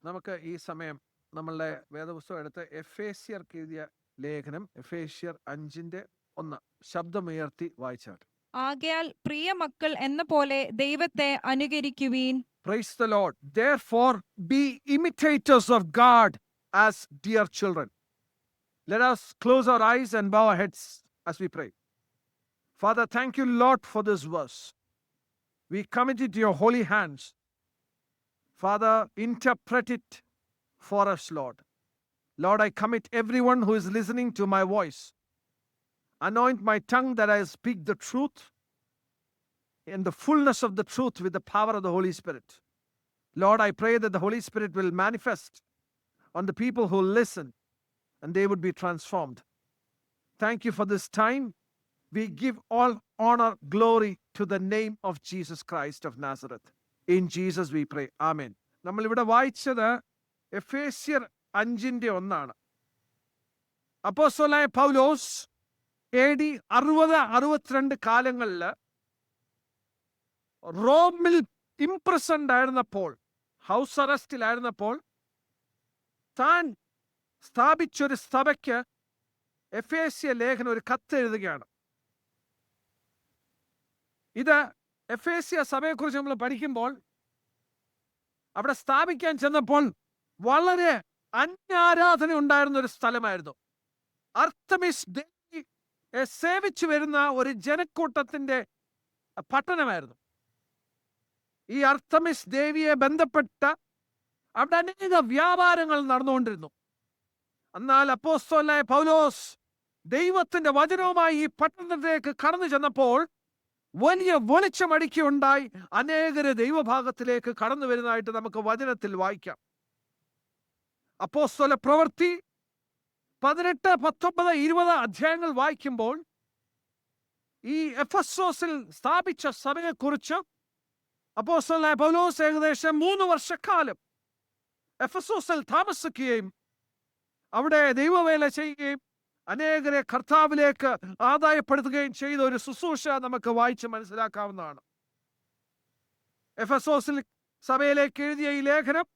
നമുക്ക് ഈ സമയം നമ്മളുടെ വേദപുസ്തകം എടുത്ത് എഫേസ്യർക്ക് എഴുതിയ ലേഖനം എഫേസ്യർ 5:1 ശബ്ദമുയർത്തി വായിച്ചാൽ. ആകയാൽ പ്രിയ മക്കൾ എന്ന പോലെ ദൈവത്തെ അനുകരിക്കുവീൻ. Praise the Lord. Therefore be imitators of God as dear children. Let us close our eyes and bow our heads as we pray. Father, thank you, Lord, for this verse. We commit it to your holy hands. Father, interpret it for us, Lord. Lord, I commit everyone who is listening to my voice. Anoint my tongue that I speak the truth in the fullness of the truth with the power of the Holy Spirit. Lord, I pray that the Holy Spirit will manifest on the people who listen and they would be transformed. Thank you for this time. We give all honor, glory to the name of Jesus Christ of Nazareth. In Jesus we pray. Amen. നമ്മൾ ഇവിടെ വായിച്ചത് എഫേസ്യർ 5:1. അപ്പോസ്തലനായ പൗലോസ് AD 60-62 കാലങ്ങളിൽ റോമിൽ ഇംപ്രസൻഡ് ആയിരുന്നപ്പോൾ, house അറസ്റ്റിലായിരുന്നപ്പോൾ താൻ സ്ഥാപിച്ചൊരു സഭയ്ക്ക് എഫേസ്യ ലേഖനം ഒരു കത്ത് എഴുതുകയാണ്. ഇത് എഫേസ്യ സഭയെക്കുറിച്ച് നമ്മൾ പഠിക്കുമ്പോൾ അവിടെ സ്ഥാപിക്കാൻ ചെന്നപ്പോൾ വളരെ അന്യാരാധന ഉണ്ടായിരുന്ന ഒരു സ്ഥലമായിരുന്നു. അർത്തമിസ് ദേവിയെ സേവിച്ചു വരുന്ന ഒരു ജനക്കൂട്ടത്തിന്റെ പട്ടണമായിരുന്നു. ഈ അർത്തമിസ് ദേവിയെ ബന്ധപ്പെട്ട അവിടെ അനേക വ്യാപാരങ്ങൾ നടന്നുകൊണ്ടിരുന്നു. എന്നാൽ അപ്പോസ്തലനായ പൗലോസ് ദൈവത്തിന്റെ വചനവുമായി ഈ പട്ടണത്തിലേക്ക് കടന്നു ചെന്നപ്പോൾ വലിയ വെളിച്ചമടിക്കുകയുണ്ടായി. അനേകരെ ദൈവഭാഗത്തിലേക്ക് കടന്നു വരുന്നതായിട്ട് നമുക്ക് വചനത്തിൽ വായിക്കാം. അപ്പോസ്തല പ്രവൃത്തി 18, 19, 20 അധ്യായങ്ങൾ വായിക്കുമ്പോൾ ഈ എഫെസോസിൽ സ്ഥാപിച്ച സഭയെക്കുറിച്ച് അപ്പോസ്തലനായ പൗലോസ് ഏകദേശം 3 വർഷക്കാലം എഫെസോസിൽ താമസിക്കുകയും അവിടെ ദൈവവേല ചെയ്യുകയും അനേകരെ കർത്താവിലേക്ക് ആദായപ്പെടുത്തുകയും ചെയ്ത ഒരു ശുശ്രൂഷ നമുക്ക് വായിച്ച് മനസ്സിലാക്കാവുന്നതാണ്. എഫെസോസിൽ സഭയിലേക്ക് എഴുതിയ ഈ ലേഖനം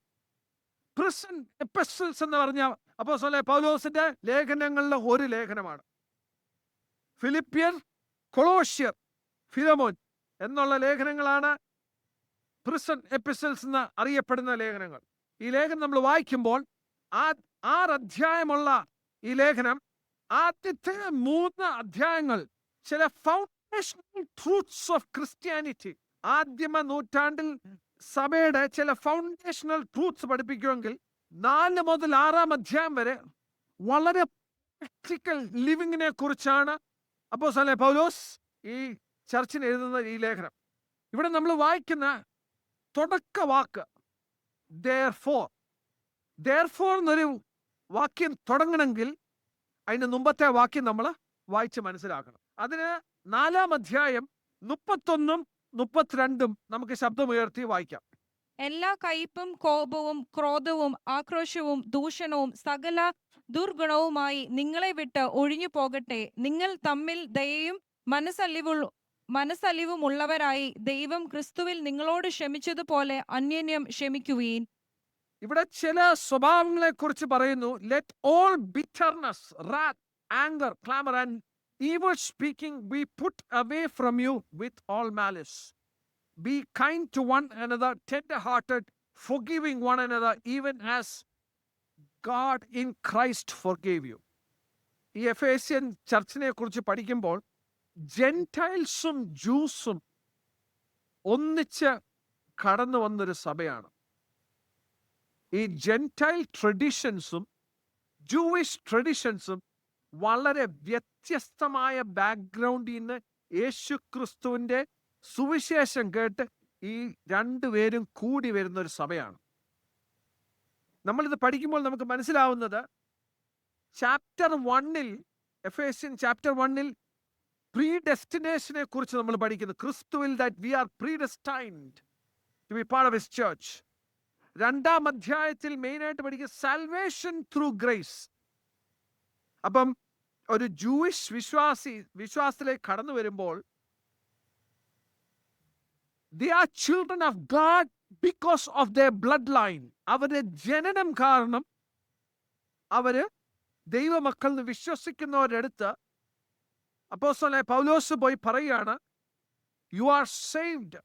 പ്രിസൺ എപ്പിസ്റ്റൽസ് എന്ന് പറഞ്ഞ അപ്പോസ്തലനായ പൗലോസിന്റെ ലേഖനങ്ങളിലെ ഒരു ലേഖനമാണ്. ഫിലിപ്പിയർ, കൊളോഷ്യർ, ഫിലമോൻ എന്നുള്ള ലേഖനങ്ങളാണ് പ്രിസൺ എപ്പിസ്റ്റൽസ് എന്ന് അറിയപ്പെടുന്ന ലേഖനങ്ങൾ. ഈ ലേഖനം നമ്മൾ വായിക്കുമ്പോൾ 6 അധ്യായമുള്ള ഈ ലേഖനം ആദ്യത്തെ 3 അധ്യായങ്ങൾ ചില ഫൗണ്ടേഷണൽ ട്രൂത്ത്സ് ഓഫ് ക്രിസ്ത്യാനിറ്റി, ആദ്യമ നൂറ്റാണ്ടിൽ സഭയുടെ ചില ഫൗണ്ടേഷണൽ ട്രൂത്ത്സ് പഠിപ്പിക്കുമെങ്കിൽ 4 മുതൽ 6 അധ്യായം വരെ വളരെ പ്രാക്ടിക്കൽ ലിവിങ്ങിനെ കുറിച്ചാണ് അപ്പോസ്തലനായ പൗലോസ് ഈ ചർച്ചിന് എഴുതുന്ന ഈ ലേഖനം. ഇവിടെ നമ്മൾ വായിക്കുന്ന തുടക്ക വാക്ക് therefore എന്നൊരു വാക്യം തുടങ്ങണമെങ്കിൽ അതിന്റെ മുമ്പത്തെ വാക്യം നമ്മൾ വായിച്ച് മനസ്സിലാക്കണം. അതിന് 4-ാം അധ്യായം 31-ഉം 32-ഉം നമുക്ക് ശബ്ദമുയർത്തി വായിക്കാം. എല്ലാ കയ്പും കോപവും ക്രോധവും ആക്രോശവും ദൂഷണവും സകല ദുർഗുണവുമായി നിങ്ങളെ വിട്ട് ഒഴിഞ്ഞു പോകട്ടെ. നിങ്ങൾ തമ്മിൽ ദയയും മനസ്സലിവുമുള്ളവരായി ദൈവം ക്രിസ്തുവിൽ നിങ്ങളോട് ക്ഷമിച്ചതുപോലെ അന്യോന്യം ക്ഷമിക്കുവീൻ. ഇവിടെ ചില സ്വഭാവങ്ങളെ കുറിച്ച് പറയുന്നു. Let all bitterness, wrath, anger, clamor and evil speaking be put away from you with all malice. Be kind to one another, tender-hearted, forgiving one another, even as God in Christ forgave you. ഈ എഫേസ്യൻ ചർച്ചിനെ കുറിച്ച് പഠിക്കുമ്പോൾ ജെന്റൈൽസും ജൂസും ഒന്നിച്ച് കടന്നു വന്നൊരു സഭയാണ്. ഈ Gentile ട്രഡീഷൻസും Jewish ട്രഡീഷൻസും വളരെ വ്യത്യസ്തമായ ബാക്ക്ഗ്രൗണ്ടിൽ നിന്ന് യേശു ക്രിസ്തുവിന്റെ സുവിശേഷം കേട്ട് ഈ 2 പേരും കൂടി വരുന്ന ഒരു സഭയാണ്. നമ്മളിത് പഠിക്കുമ്പോൾ നമുക്ക് മനസ്സിലാവുന്നത് ചാപ്റ്റർ 1-ൽ എഫേസ്യൻ ചാപ്റ്റർ 1-ൽ പ്രീഡെസ്റ്റിനേഷനെ കുറിച്ച് നമ്മൾ പഠിക്കുന്നു. ക്രിസ്തുവിൽ that we are predestined to be part of his church. 2-ാം അധ്യായത്തിൽ മെയിനായിട്ട് പഠിക്കുക സാൽവേഷൻ ത്രൂ ഗ്രേസ്. അപ്പം ഒരു ജൂയിഷ് വിശ്വാസത്തിലേക്ക് കടന്നു വരുമ്പോൾ they are children of God because of their bloodline, അവരുടെ ജനനം കാരണം അവര് ദൈവമക്കൾ എന്ന് വിശ്വസിക്കുന്നവരടുത്ത് അപ്പോസ്തലനായ പൗലോസ് പോയി പറയുകയാണ്, you are saved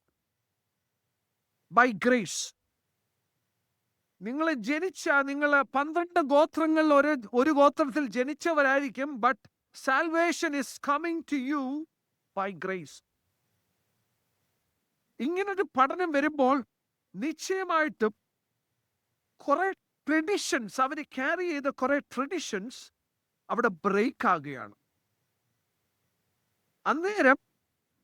by grace. നിങ്ങൾ 12 ഗോത്രങ്ങളിൽ ഒരു ഗോത്രത്തിൽ ജനിച്ചവരായിരിക്കും, but salvation is coming to you by grace. ഇങ്ങനൊരു പഠനം വരുമ്പോൾ നിശ്ചയമായിട്ടും കുറെ ട്രഡിഷൻസ്, അവർ ക്യാരി ചെയ്ത കുറെ ട്രഡിഷൻസ് അവിടെ ബ്രേക്ക് ആകുകയാണ്. അന്നേരം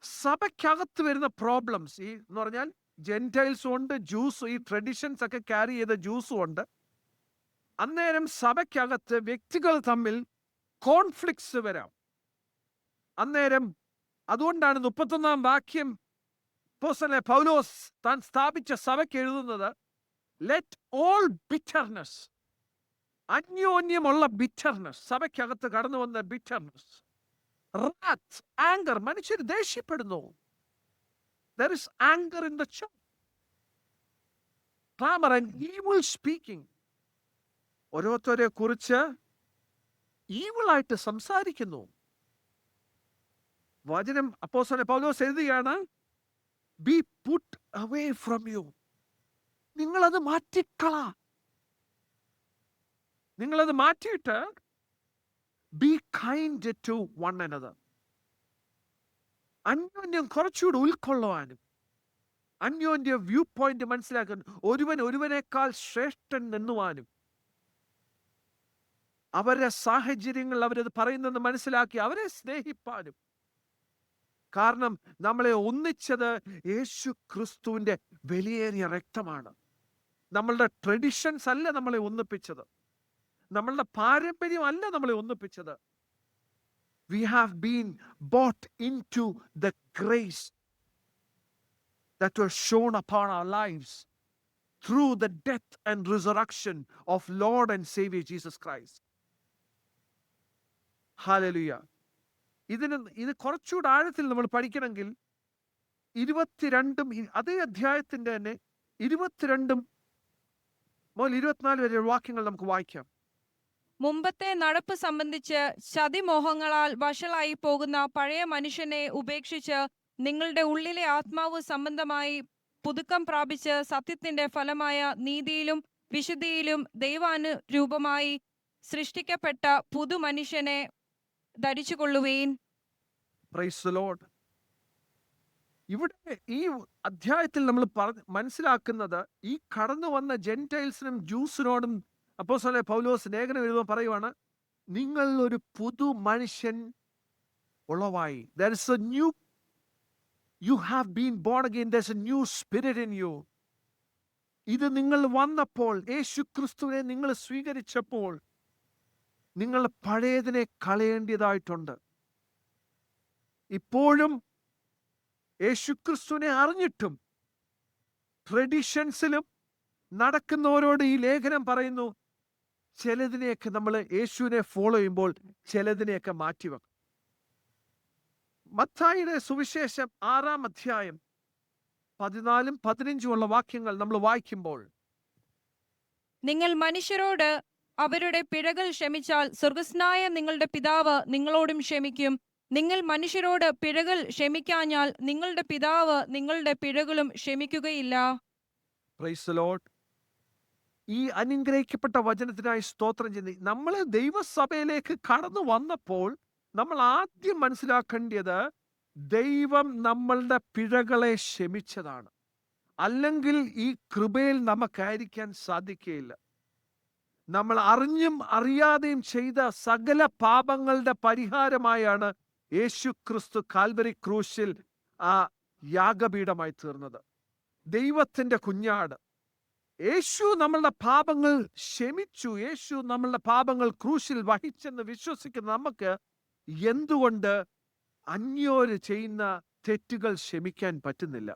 സഭയ്ക്കകത്ത് വരുന്ന പ്രോബ്ലംസ് എന്ന് പറഞ്ഞാൽ ജെന്റൈൽസും ഉണ്ട്, ജ്യൂസും, ഈ ട്രഡിഷൻസ് ഒക്കെ ക്യാരി ചെയ്ത ജ്യൂസും ഉണ്ട്. അന്നേരം സഭയ്ക്കകത്ത് വ്യക്തികൾ തമ്മിൽ കോൺഫ്ലിക്ട്സ് വരാം. അന്നേരം അതുകൊണ്ടാണ് 31-ാം വാക്യം അപ്പോസ്തലനായ പൗലോസ് താൻ സ്ഥാപിച്ച സഭയ്ക്ക് എഴുതുന്നത്, ലെറ്റ് ഓൾ ബിറ്റർനെസ്, അന്യോന്യമുള്ള ബിറ്റർനെസ്, സഭയ്ക്കകത്ത് കടന്നു വന്ന ബിറ്റർനെസ്, wrath, anger, മനുഷ്യർ ദേഷ്യപ്പെടുന്നു. There is anger in the church. Clamor and evil speaking. ഓരോരുത്തരെ കുറിച്ച് evil ആയിട്ട് സംസാരിക്കുന്നു. വചനം അപ്പോസ്തലൻ പൗലോസ് എഴുതുകയാണ്, be put away from you. നിങ്ങളത് മാറ്റിക്കള. നിങ്ങളത് മാറ്റിയിട്ട് be kind to one another. അന്യോന്യം കുറച്ചുകൂടി ഉൾക്കൊള്ളുവാനും അന്യോന്യ വ്യൂ പോയിന്റ് മനസ്സിലാക്കാൻ ഒരുവനേക്കാൾ ശ്രേഷ്ഠൻ എന്നുവാനും അവരുടെ സാഹചര്യങ്ങൾ അവരത് പറയുന്നത് മനസ്സിലാക്കി അവരെ സ്നേഹിപ്പാനും. കാരണം നമ്മളെ ഒന്നിച്ചത് യേശു ക്രിസ്തുവിന്റെ വിലയേറിയ രക്തമാണ്. നമ്മളുടെ ട്രഡിഷൻസ് അല്ല നമ്മളെ ഒന്നിപ്പിച്ചത്, നമ്മളുടെ പാരമ്പര്യം അല്ല നമ്മളെ ഒന്നിപ്പിച്ചത്. We have been bought into the grace that was shown upon our lives through the death and resurrection of Lord and Savior Jesus Christ. Hallelujah. ഇത് കുറച്ചുകൂടെ ആഴത്തിൽ നമ്മൾ പഠിക്കണമെങ്കിൽ 22 അതേ അധ്യായത്തിന്റെ തന്നെ 22 മുതൽ 24 വരെ വാക്യങ്ങൾ നമുക്ക് വായിക്കാം. മുമ്പത്തെ നടപ്പ് സംബന്ധിച്ച് ചതിമോഹങ്ങളാൽ വഷളായി പോകുന്ന പഴയ മനുഷ്യനെ ഉപേക്ഷിച്ച് നിങ്ങളുടെ ഉള്ളിലെ ആത്മാവ് സംബന്ധമായി പുതുക്കം പ്രാപിച്ച് സത്യത്തിന്റെ ഫലമായ നീതിയിലും വിശുദ്ധിയിലും ദൈവാനുരൂപമായി സൃഷ്ടിക്കപ്പെട്ട പുതു മനുഷ്യനെ ധരിച്ചുകൊള്ളുവീൻ. Praise the Lord. ഇവിടെ ഈ അധ്യായത്തിൽ നമ്മൾ മനസ്സിലാക്കുന്നത് ഈ കടന്നു വന്ന ജെന്റൈൽസിനും ജ്യൂസിനോടും അപ്പോസ്തലനായ പൗലോസ് ലേഖനം എഴുതുമ്പോൾ പറയുവാണ്, നിങ്ങൾ ഒരു പുതു മനുഷ്യൻ ഉളവായി. There is a new, you have been born again, there's a new spirit in you. ഇത് നിങ്ങൾ വന്നപ്പോൾ, യേശു ക്രിസ്തുവിനെ നിങ്ങൾ സ്വീകരിച്ചപ്പോൾ നിങ്ങൾ പഴയതിനെ കളയേണ്ടതായിട്ടുണ്ട്. ഇപ്പോഴും യേശുക്രിസ്തുവിനെ അറിഞ്ഞിട്ടും ട്രഡിഷൻസിലും നടക്കുന്നവരോട് ഈ ലേഖനം പറയുന്നു, ചിലതിനെയൊക്കെ നമ്മൾ യേശുവിനെ ഫോളോ ചെയ്യുമ്പോൾ ചിലതിനെയൊക്കെ മാറ്റിവെക്കും. മത്തായിയുടെ സുവിശേഷം 6-ാം അധ്യായം 14-ഉം 15-ഉം വാക്യങ്ങൾ നമ്മൾ വായിക്കുമ്പോൾ, നിങ്ങൾ മനുഷ്യരോട് അവരുടെ പിഴകൾ ക്ഷമിച്ചാൽ സ്വർഗ്ഗസ്ഥനായ നിങ്ങളുടെ പിതാവ് നിങ്ങളോടും ക്ഷമിക്കും. നിങ്ങൾ മനുഷ്യരോട് പിഴകൾ ക്ഷമിക്കാഞ്ഞാൽ നിങ്ങളുടെ പിതാവ് നിങ്ങളുടെ പിഴകളും ക്ഷമിക്കുകയില്ല. Praise the Lord. ഈ അനുഗ്രഹിക്കപ്പെട്ട വചനത്തിനായി സ്തോത്രം ചെയ്യുന്നു. നമ്മൾ ദൈവസഭയിലേക്ക് കടന്നു വന്നപ്പോൾ നമ്മൾ ആദ്യം മനസ്സിലാക്കേണ്ടത് ദൈവം നമ്മളുടെ പിഴകളെ ക്ഷമിച്ചതാണ്. അല്ലെങ്കിൽ ഈ കൃപയിൽ നമുക്കായിരിക്കാൻ സാധിക്കുകയില്ല. നമ്മൾ അറിഞ്ഞും അറിയാതെയും ചെയ്ത സകല പാപങ്ങളുടെ പരിഹാരമായാണ് യേശു ക്രിസ്തു കാൽവരി ക്രൂശിൽ ആ യാഗപീഠമായി തീർന്നത്. ദൈവത്തിന്റെ കുഞ്ഞാട് യേശു നമ്മളുടെ പാപങ്ങൾ ക്ഷമിച്ചു, യേശു നമ്മളുടെ പാപങ്ങൾ ക്രൂശിൽ വഹിച്ചെന്ന് വിശ്വസിക്കുന്ന നമുക്ക് എന്തുകൊണ്ട് അന്യോന് ചെയ്യുന്ന തെറ്റുകൾ ക്ഷമിക്കാൻ പറ്റുന്നില്ല?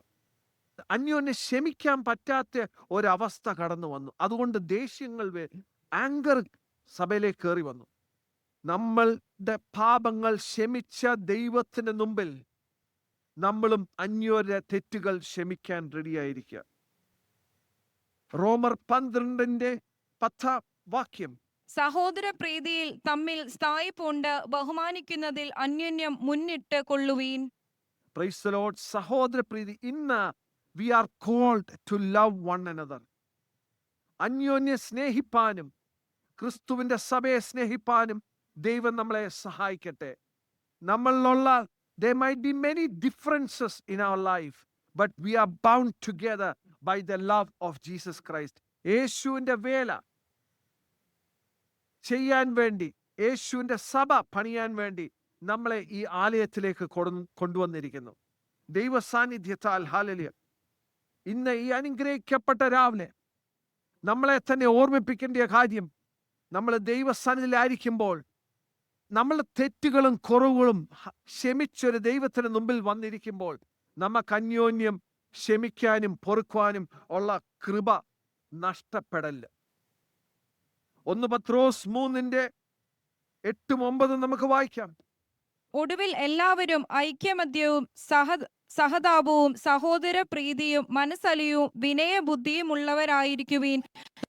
അന്യോനെ ക്ഷമിക്കാൻ പറ്റാത്ത ഒരവസ്ഥ കടന്നു വന്നു. അതുകൊണ്ട് ദേഷ്യങ്ങൾ, ആങ്കർ സഭയിലേക്ക് കയറി വന്നു. നമ്മളുടെ പാപങ്ങൾ ക്ഷമിച്ച ദൈവത്തിന് മുമ്പിൽ നമ്മളും അന്യോന്യ തെറ്റുകൾ ക്ഷമിക്കാൻ റെഡിയായിരിക്കുക. റോമർ 12:10 സഹോദര പ്രീതിയിൽ തമ്മിൽ സ്ഥായിപ്പുണ്ട് ബഹുമാനിക്കുന്നതിൽ അന്യോന്യം മുന്നിട്ട് കൊള്ളുവീൻ. Praise the Lord. സഹോദര പ്രീതി. ഇന്ന് we are called to love one another. അന്യോന്യം സ്നേഹിപ്പാനും ക്രിസ്തുവിന്റെ സഭയെ സ്നേഹിപ്പാനും ദൈവം നമ്മളെ സഹായിക്കട്ടെ. നമ്മളിലുള്ള there might be many differences in our life, but we are bound together by the love of Jesus Christ. യേശുവിന്റെ വേല ചെയ്യാൻ വേണ്ടി, യേശുവിന്റെ സഭ പണിയാൻ വേണ്ടി നമ്മളെ ഈ ആലയത്തിലേക്ക് കൊണ്ടുവന്നിരിക്കുന്നു. ദൈവ സാന്നിധ്യത്താൽ ഹല്ലേലൂയ. ഇന്ന് ഈ അനുഗ്രഹിക്കപ്പെട്ട രാവിലെ നമ്മളെ തന്നെ ഓർമ്മിപ്പിക്കേണ്ട കാര്യം, നമ്മൾ ദൈവസന്നിധിയിലായിരിക്കുമ്പോൾ നമ്മൾ തെറ്റുകളും കുറവുകളും ക്ഷമിച്ചൊരു ദൈവത്തിന് മുമ്പിൽ വന്നിരിക്കുമ്പോൾ നമുക്ക് അന്യോന്യം ക്ഷമിക്കാനും പൊറുക്കുവാനും ഉള്ള കൃപ നഷ്ടപ്പെടല്ല. 1 പത്രോസ് 3:8-9 നമുക്ക് വായിക്കാം. ഒടുവിൽ എല്ലാവരും ഐക്യമത്യവും സഹതാപവും സഹോദര പ്രീതിയും മനസ്സലിയും വിനയബുദ്ധിയുമുള്ളവരായിരിക്കുവീൻ.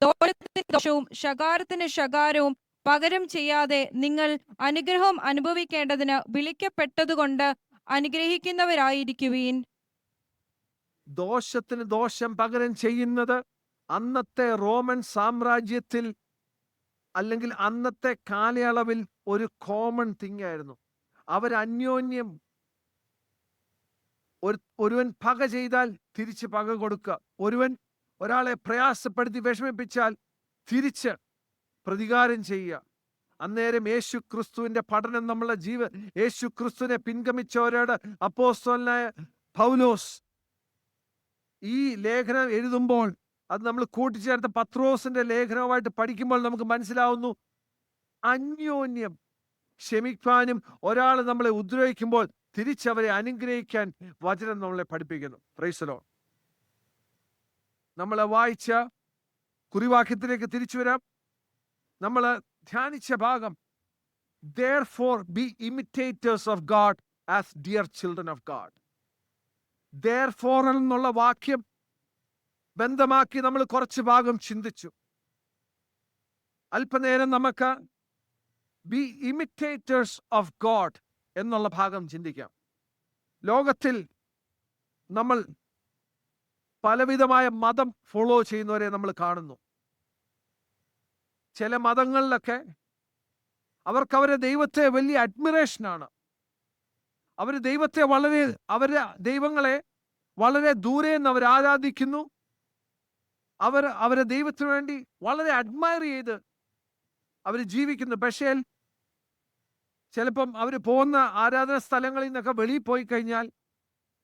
ദോഷത്തിന് ദോഷവും ശകാരത്തിന് ശകാരവും പകരം ചെയ്യാതെ നിങ്ങൾ അനുഗ്രഹം അനുഭവിക്കേണ്ടതിന് വിളിക്കപ്പെട്ടതുകൊണ്ട് അനുഗ്രഹിക്കുന്നവരായിരിക്കുവീൻ. ദോഷത്തിന് ദോഷം പകരം ചെയ്യുന്നത് അന്നത്തെ റോമൻ സാമ്രാജ്യത്തിൽ അല്ലെങ്കിൽ അന്നത്തെ കാലയളവിൽ ഒരു കോമൺ തിങ് ആയിരുന്നു. അവർ അന്യോന്യം ഒരുവൻ പക ചെയ്താൽ തിരിച്ച് പക കൊടുക്കുക, ഒരാളെ പ്രയാസപ്പെടുത്തി വിഷമിപ്പിച്ചാൽ തിരിച്ച് പ്രതികാരം ചെയ്യുക. അന്നേരം യേശു ക്രിസ്തുവിന്റെ പഠനം നമ്മളെ യേശു ക്രിസ്തുവിനെ പിൻഗമിച്ചവരോട് അപ്പോസ്തലനായ പൗലോസ് ഈ ലേഖനം എഴുതുമ്പോൾ അത് നമ്മൾ കൂട്ടിച്ചേർത്ത പത്രോസിന്റെ ലേഖനവുമായിട്ട് പഠിക്കുമ്പോൾ നമുക്ക് മനസ്സിലാവുന്നു, അന്യോന്യം ക്ഷമിക്കാനും ഒരാൾ നമ്മളെ ഉപദ്രവിക്കുമ്പോൾ തിരിച്ചവരെ അനുഗ്രഹിക്കാൻ വചനം നമ്മളെ പഠിപ്പിക്കുന്നു. Price the Lord. നമ്മളെ വായിച്ച കുറിവാക്യത്തിലേക്ക് തിരിച്ചു വരാം. നമ്മൾ ധ്യാനിച്ച ഭാഗം, therefore be imitators of God as dear children of God. therefore എന്നുള്ള വാക്യം ബന്ധമാക്കി നമ്മൾ കുറച്ച് ഭാഗം ചിന്തിച്ചു. അല്പനേരം നമുക്ക് be imitators of God എന്നുള്ള ഭാഗം ചിന്തിക്കാം. ലോകത്തിൽ നമ്മൾ പലവിധമായ മതം ഫോളോ ചെയ്യുന്നവരെ നമ്മൾ കാണുന്നു. ചില മതങ്ങളിലൊക്കെ അവർക്ക് അവരുടെ ദൈവത്തെ വലിയ അഡ്മിറേഷനാണ്. അവർ ദൈവത്തെ അവരുടെ ദൈവങ്ങളെ വളരെ ദൂരെ നിന്ന് അവർ ആരാധിക്കുന്നു. അവരുടെ ദൈവത്തിന് വേണ്ടി വളരെ അഡ്മയർ ചെയ്ത് അവർ ജീവിക്കുന്നു. പക്ഷേ ചിലപ്പം അവർ പോകുന്ന ആരാധന സ്ഥലങ്ങളിൽ നിന്നൊക്കെ വെളിയിൽ പോയി കഴിഞ്ഞാൽ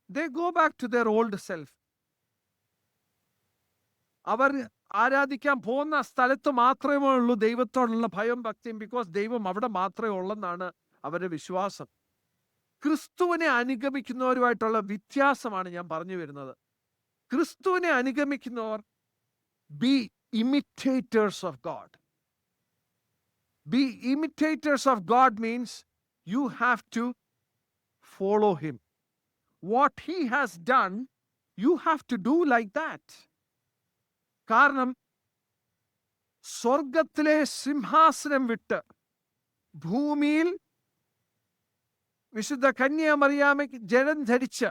they go back to their old self. അവർ ആരാധിക്കാൻ പോകുന്ന സ്ഥലത്ത് മാത്രമേ ഉള്ളൂ ദൈവത്തോടുള്ള ഭയം ഭക്തിയും, ബിക്കോസ് ദൈവം അവിടെ മാത്രമേ ഉള്ളെന്നാണ് അവരുടെ വിശ്വാസം. ക്രിസ്തുവിനെ അനുഗമിക്കുന്നവരുമായിട്ടുള്ള വ്യത്യാസമാണ് ഞാൻ പറഞ്ഞു വരുന്നത്. ക്രിസ്തുവിനെ അനുഗമിക്കുന്നവർ be imitators of God. Be imitators of God means you have to follow him. What he has done, you have to do like that. കാരണം സ്വർഗത്തിലെ സിംഹാസനം വിട്ട് ഭൂമിയിൽ വിശുദ്ധ കന്യാമറിയാമയ്ക്ക് ജനം ധരിച്ച്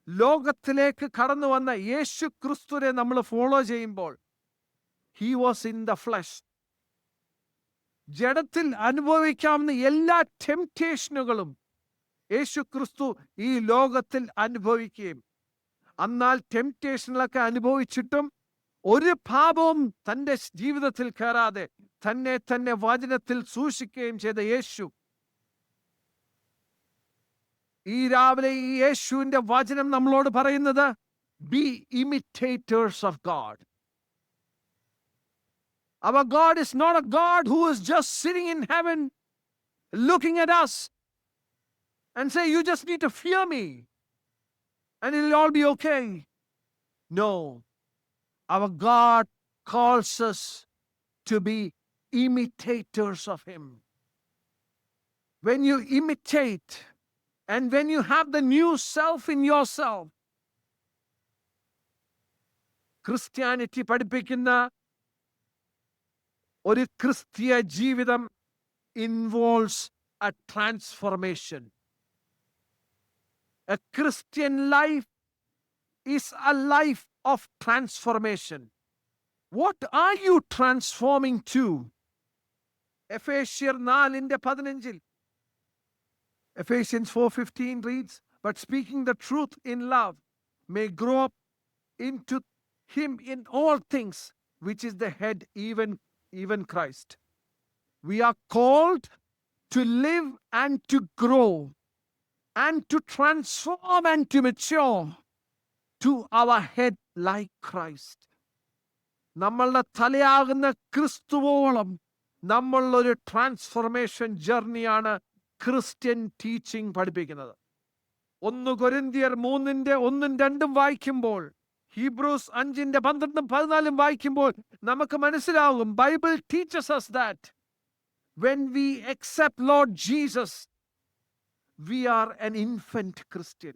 ലോകത്തിലേക്ക് കടന്നു വന്ന യേശു ക്രിസ്തുവിനെ നമ്മൾ ഫോളോ ചെയ്യുമ്പോൾ he was in the flesh. ജഡത്തിൽ അനുഭവിക്കാവുന്ന എല്ലാ ടെംപ്റ്റേഷനുകളും യേശു ക്രിസ്തു ഈ ലോകത്തിൽ അനുഭവിക്കുകയും, എന്നാൽ ടെംപ്റ്റേഷനിലൊക്കെ അനുഭവിച്ചിട്ടും ഒരു പാപവും തൻ്റെ ജീവിതത്തിൽ കയറാതെ തന്നെ വചനത്തിൽ സൂക്ഷിക്കുകയും ചെയ്ത യേശു, ഈ രാവിലെ ഈ യേശുവിന്റെ വചനം നമ്മളോട് പറയുന്നത് be imitators of God. Our God is not a God who is just sitting in heaven looking at us and say, you just need to fear me and it'll all be okay. No. Our God calls us to be imitators of him. When you imitate and when you have the new self in yourself, Christianity പഠിപ്പിക്കുന്ന ഒരു ക്രിസ്തീയ ജീവിതം involves a transformation. A Christian life is a life of transformation. What are you transforming to? എഫേസ്യർ 4:15 Ephesians 4:15 reads, but speaking the truth in love may grow up into him in all things, which is the head, even Christ. We are called to live and to grow and to transform and to mature to our head like Christ. നമ്മളുടെ തലയാകുന്ന ക്രിസ്തുവോളം നമ്മളൊരു transformation ജേർണിയാണ് Christian teaching പഠിപ്പിക്കുന്നത്. 1 കൊരിന്ത്യർ 3:1-2 വായിക്കുമ്പോൾ, Hebrews 5:12-14 വായിക്കുമ്പോൾ നമുക്ക് മനസ്സിലാകും, Bible teaches us that when we accept Lord Jesus, we are an infant Christian.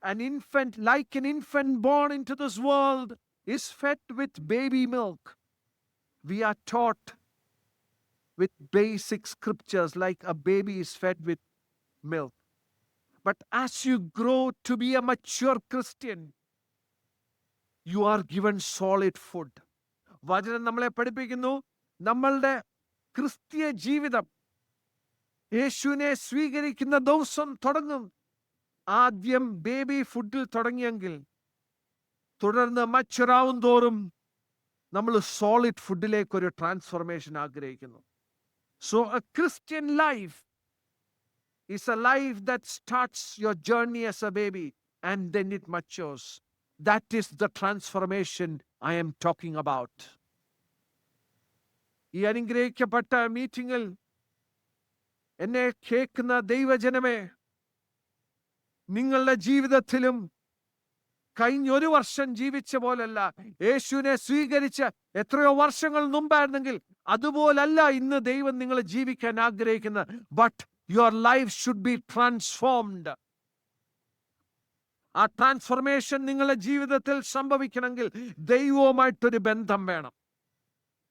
An infant, like an infant born into this world, is fed with baby milk. We are taught with basic scriptures like a baby is fed with milk. But as you grow to be a mature Christian, you are given solid food. വചനം നമ്മളെ പഠിപ്പിക്കുന്നു, നമ്മളുടെ ക്രിസ്തീയ ജീവിതം യേശുവിനെ സ്വീകരിക്കുന്ന ദിവസം തുടങ്ങും. ആദ്യം ബേബി ഫുഡിൽ തുടങ്ങിയെങ്കിൽ തുടർന്ന് മച്ചുറാവും തോറും നമ്മൾ സോളിഡ് ഫുഡിലേക്ക് ഒരു ട്രാൻസ്ഫോർമേഷൻ ആഗ്രഹിക്കുന്നു. So A Christian life is a life that starts your journey as a baby and then it matures. That is the transformation I am talking about. ഈ അനുഗ്രഹിക്കപ്പെട്ട മീറ്റിംഗിൽ എന്നെ കേൾക്കുന്ന ദൈവജനമേ, നിങ്ങളുടെ ജീവിതത്തിലും കഴിഞ്ഞ 1 വർഷം ജീവിച്ച പോലല്ല, യേശുവിനെ സ്വീകരിച്ച എത്രയോ വർഷങ്ങൾ മുമ്പായിരുന്നെങ്കിൽ അതുപോലല്ല ഇന്ന് ദൈവം നിങ്ങൾ ജീവിക്കാൻ ആഗ്രഹിക്കുന്നത്. But your life should be transformed. ആ ട്രാൻസ്ഫോർമേഷൻ നിങ്ങളുടെ ജീവിതത്തിൽ സംഭവിക്കണമെങ്കിൽ ദൈവവുമായിട്ടൊരു ബന്ധം വേണം.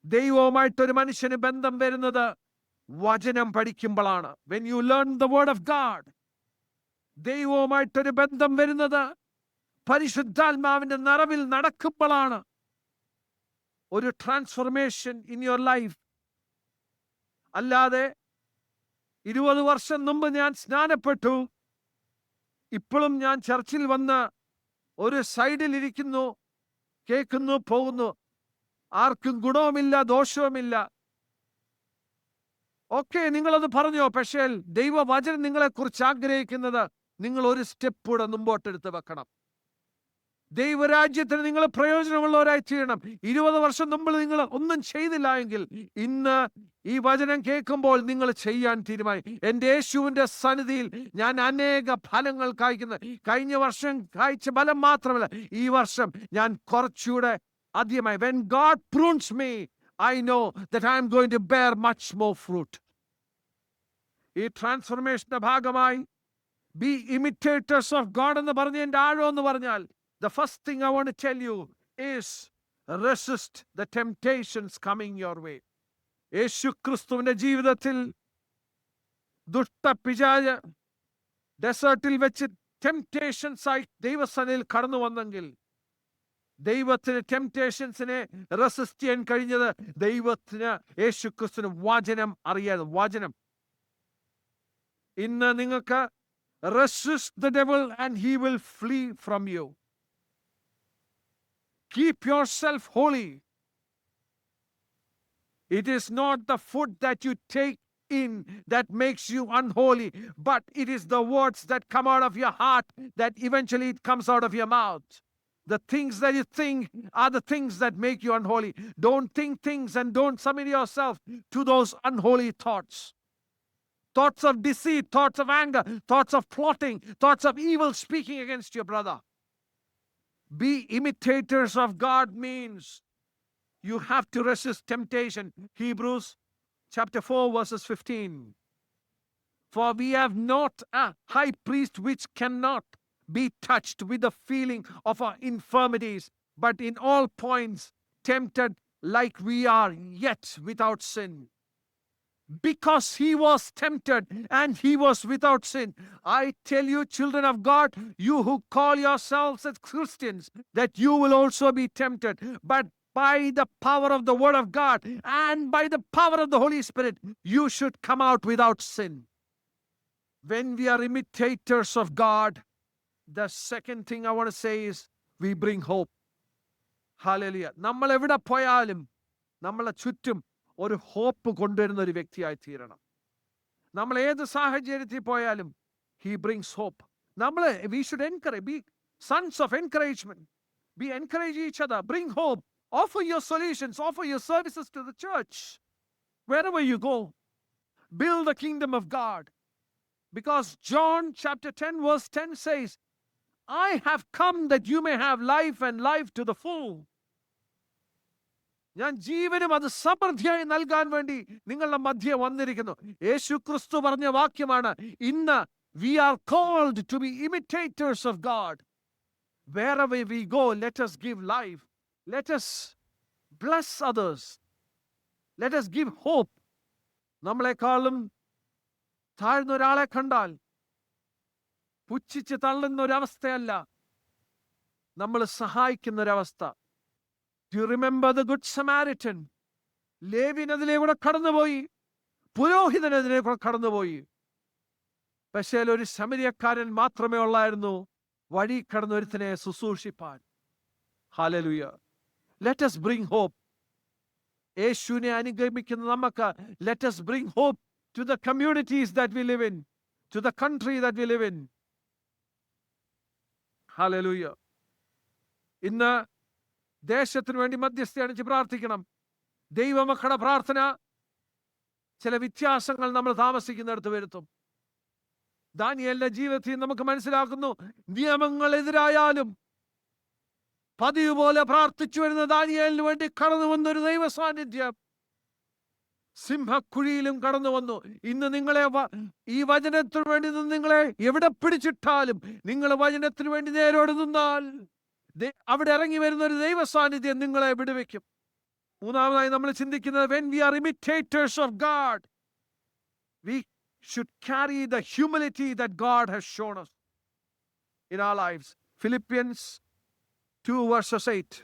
ദൈവവുമായിട്ടൊരു മനുഷ്യന് ബന്ധം വരുന്നത് വചനം പഠിക്കുമ്പോഴാണ്. when you learn the word of God, ദൈവവുമായിട്ടൊരു ബന്ധം വരുന്നത് പരിശുദ്ധാത്മാവിന്റെ നിറവിൽ നടക്കുമ്പോഴാണ് ഒരു ട്രാൻസ്ഫോർമേഷൻ ഇൻ യുവർ ലൈഫ്. അല്ലാതെ 20 വർഷം മുമ്പ് ഞാൻ സ്നാനപ്പെട്ടു, ഇപ്പോഴും ഞാൻ ചർച്ചിൽ വന്ന് ഒരു സൈഡിൽ ഇരിക്കുന്നു, കേൾക്കുന്നു, പോകുന്നു, ആർക്കും ഗുണവുമില്ല ദോഷവുമില്ല. ഓക്കെ, നിങ്ങളത് പറഞ്ഞോ, പക്ഷേ ദൈവവചനം നിങ്ങളെ കുറിച്ച് ആഗ്രഹിക്കുന്നത് നിങ്ങൾ ഒരു സ്റ്റെപ്പ് കൂടെ മുമ്പോട്ടെടുത്ത് വെക്കണം. ദൈവരാജ്യത്തിന് നിങ്ങൾ പ്രയോജനമുള്ളവരായി തീരണം. 20 വർഷം മുമ്പ് നിങ്ങൾ ഒന്നും ചെയ്തില്ല എങ്കിൽ ഇന്ന് ഈ വചനം കേൾക്കുമ്പോൾ നിങ്ങൾ ചെയ്യാൻ തീരുമാനിക്കും. എൻ്റെ യേശുവിൻ്റെ സന്നിധിയിൽ ഞാൻ അനേക ഫലങ്ങൾ കായ്ക്കുന്നു. കഴിഞ്ഞ വർഷം കായ്ച്ച ഫലം മാത്രമല്ല, ഈ വർഷം ഞാൻ കുറച്ചുകൂടെ അധികമായി. when God prunes me, I know that I am going to bear much more fruit. ഈ ട്രാൻസ്ഫോർമേഷന്റെ ഭാഗമായി be imitators of God എന്ന് പറഞ്ഞതിൻ്റെ ആഴം എന്ന് പറഞ്ഞാൽ, the first thing I want to tell you is resist the temptations coming your way. യേശു ക്രിസ്തുവിന്റെ ജീവിതത്തിൽ ദുഷ്ടപിശാച് ഡെസേർട്ടിൽ വെച്ച് ടെംപ്റ്റേഷൻസ് ആയി ദൈവസന്നിധിയിൽ കടന്നു വന്നെങ്കിൽ ദൈവത്തിന് ടെംപ്റ്റേഷൻസിനെ റെസിസ്റ്റ് ചെയ്യാൻ കഴിഞ്ഞത് ദൈവത്തിന് യേശു ക്രിസ്തുവിന് വചനം അറിയാതെ. വചനം ഇന്ന് നിങ്ങൾക്ക് resist the devil and he will flee from you. Keep yourself holy. It is not the food that you take in that makes you unholy, but it is the words that come out of your heart that eventually it comes out of your mouth. The things that you think are the things that make you unholy. Don't think things and don't submit yourself to those unholy thoughts. Thoughts of deceit, thoughts of anger, thoughts of plotting, thoughts of evil speaking against your brother. Be imitators of God means you have to resist temptation. Hebrews chapter 4 verses 15. For we have not a high priest which cannot be touched with the feeling of our infirmities, but in all points tempted like we are, yet without sin. Because he was tempted and he was without sin. I tell you, children of God, you who call yourselves as Christians, that you will also be tempted. But by the power of the word of God and by the power of the Holy Spirit, you should come out without sin. When we are imitators of God, the second thing I want to say is we bring hope. Hallelujah. നമ്മൾ എവിടെ പോയാലും നമ്മളെ ചുറ്റും ഒരു hope കൊണ്ടുവരുന്ന ഒരു വ്യക്തിയായി തീരണം. നമ്മൾ ഏത് സാഹചര്യത്തിൽ പോയാലും he brings hope. we should encourage, be sons of encouragement. Encourage each other, bring hope, offer your solutions, offer your services to the church. Wherever you go, build the kingdom of God. Because John chapter 10 verse 10 says, I have come that you may have life and life to the full. ഞാൻ ജീവനും അത് സമൃദ്ധിയായി നൽകാൻ വേണ്ടി നിങ്ങളുടെ മധ്യേ വന്നിരിക്കുന്നു. യേശു ക്രിസ്തു പറഞ്ഞ വാക്യമാണ്, ഇന്ന് we are called to be imitators of God. Wherever we go, let us give life. Let us bless others. Let us give hope. നമ്മളെക്കാളും താഴ്ന്ന ഒരാളെ കണ്ടാൽ പുച്ഛിച്ച് തള്ളുന്ന ഒരവസ്ഥയല്ല, നമ്മൾ സഹായിക്കുന്ന ഒരവസ്ഥ. Do you remember the Good Samaritan? ലേവ്യൻ കൂടെ കടന്നുപോയി, പുരോഹിതനെതിരെ കൂടെ കടന്നുപോയി. പക്ഷേ ഒരു ശമരിയക്കാരൻ മാത്രമേ ഉള്ളായിരുന്നു വഴി കടന്ന ഒരുത്തനെ ശുശ്രൂഷിപ്പാൻ. Hallelujah. Let us bring hope. യേശുവിനെ അനുഗമിക്കുന്ന നമുക്ക് let us bring hope to the communities that we live in, to the country that we live in. Hallelujah. ഇന്ന് ദേശത്തിന് വേണ്ടി മധ്യസ്ഥ അണിച്ച് പ്രാർത്ഥിക്കണം. ദൈവമക്കളുടെ പ്രാർത്ഥന ചില വ്യത്യാസങ്ങൾ നമ്മൾ താമസിക്കുന്നിടത്ത് വരുത്തും. ദാനിയേലിന്റെ ജീവിതത്തിൽ നമുക്ക് മനസ്സിലാക്കുന്നു, നിയമങ്ങൾ എതിരായാലും പതിവ് പോലെ പ്രാർത്ഥിച്ചു വരുന്ന ദാനിയേലിന് വേണ്ടി കടന്നു വന്നൊരു ദൈവ സാന്നിധ്യം സിംഹക്കുഴിയിലും കടന്നു വന്നു. ഇന്ന് നിങ്ങളെ ഈ വചനത്തിന് വേണ്ടി നിങ്ങളെ എവിടെ പിടിച്ചിട്ടാലും നിങ്ങൾ വചനത്തിന് വേണ്ടി നേരോട് നിന്നാൽ അവിടെ ഇറങ്ങി വരുന്ന ഒരു ദൈവ സാന്നിധ്യം നിങ്ങളെ വിടുവെക്കും. മൂന്നാമതായി നമ്മൾ ചിന്തിക്കുന്നത്, when we are imitators of God, we should carry the humility that God has shown us in our lives. Philippians 2 verses 8.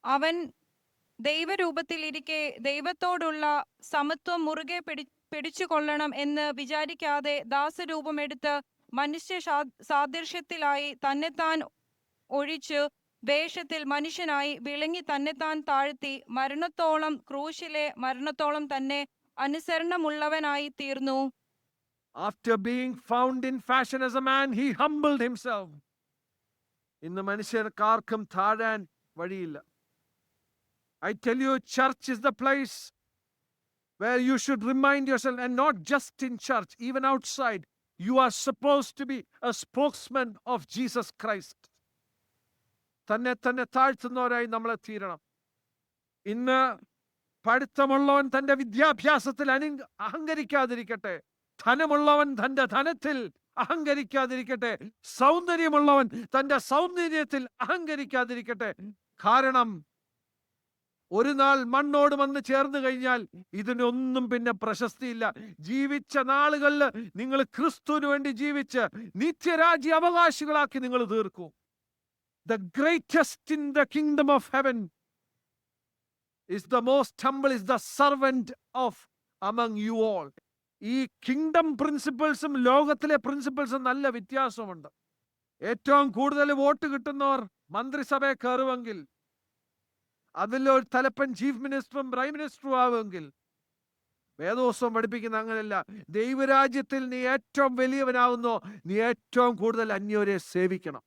അവൻ ദൈവരൂപത്തിലിരിക്കെ ദൈവത്തോടുള്ള സമത്വം മുറുകെ പിടിച്ചുകൊള്ളണം എന്ന് വിചാരിക്കാതെ ദാസരൂപമെടുത്ത് മനുഷ്യ സാദൃശ്യത്തിലായി തന്നെത്താൻ ഒഴിച്ചു വേഷത്തിൽ മനുഷ്യനായി വിളങ്ങി തന്നെത്താൻ താഴ്ത്തി മരണത്തോളം, ക്രൂശിലെ മരണത്തോളം തന്നെ അനുസരണമുള്ളവനായി തീർന്നു. After being found in fashion as a man, he humbled himself. ഇന്ന് മനുഷ്യർക്കാർക്കും താഴാൻ വഴിയില്ല. I tell you, church is the place where you should remind yourself, and not just in church, even outside, you are supposed to be a spokesman of Jesus Christ. തന്നെ താഴ്ത്തുന്നവരായി നമ്മളെ തീരണം. ഇന്ന് പഠിത്തമുള്ളവൻ തന്റെ വിദ്യാഭ്യാസത്തിൽ അഹങ്കരിക്കാതിരിക്കട്ടെ, ധനമുള്ളവൻ തന്റെ ധനത്തിൽ അഹങ്കരിക്കാതിരിക്കട്ടെ, സൗന്ദര്യമുള്ളവൻ തന്റെ സൗന്ദര്യത്തിൽ അഹങ്കരിക്കാതിരിക്കട്ടെ. കാരണം ഒരു നാൾ മണ്ണോട് വന്ന് ചേർന്ന് കഴിഞ്ഞാൽ ഇതിനൊന്നും പിന്നെ പ്രശസ്തിയില്ല. ജീവിച്ച നാളുകളിൽ നിങ്ങൾ ക്രിസ്തുവിന് വേണ്ടി ജീവിച്ച് നിത്യരാജ്യ അവകാശികളാക്കി നിങ്ങൾ തീർക്കൂ. The greatest in the kingdom of heaven is the most humble, is the servant of among you all. ഈ കിങ്ഡം പ്രിൻസിപ്പിൾസും ലോകത്തിലെ പ്രിൻസിപ്പിൾസും നല്ല വ്യത്യാസമുണ്ട്. ഏറ്റവും കൂടുതൽ വോട്ട് കിട്ടുന്നവർ മന്ത്രിസഭയെ കയറുമെങ്കിൽ, അതിലൊരു തലപ്പൻ ചീഫ് മിനിസ്റ്ററും പ്രൈം മിനിസ്റ്ററും ആവുമെങ്കിൽ, വേദോത്സവം പഠിപ്പിക്കുന്ന അങ്ങനെയല്ല. ദൈവരാജ്യത്തിൽ നീ ഏറ്റവും വലിയവനാവുന്നോ, നീ ഏറ്റവും കൂടുതൽ അന്യോരെ സേവിക്കണം.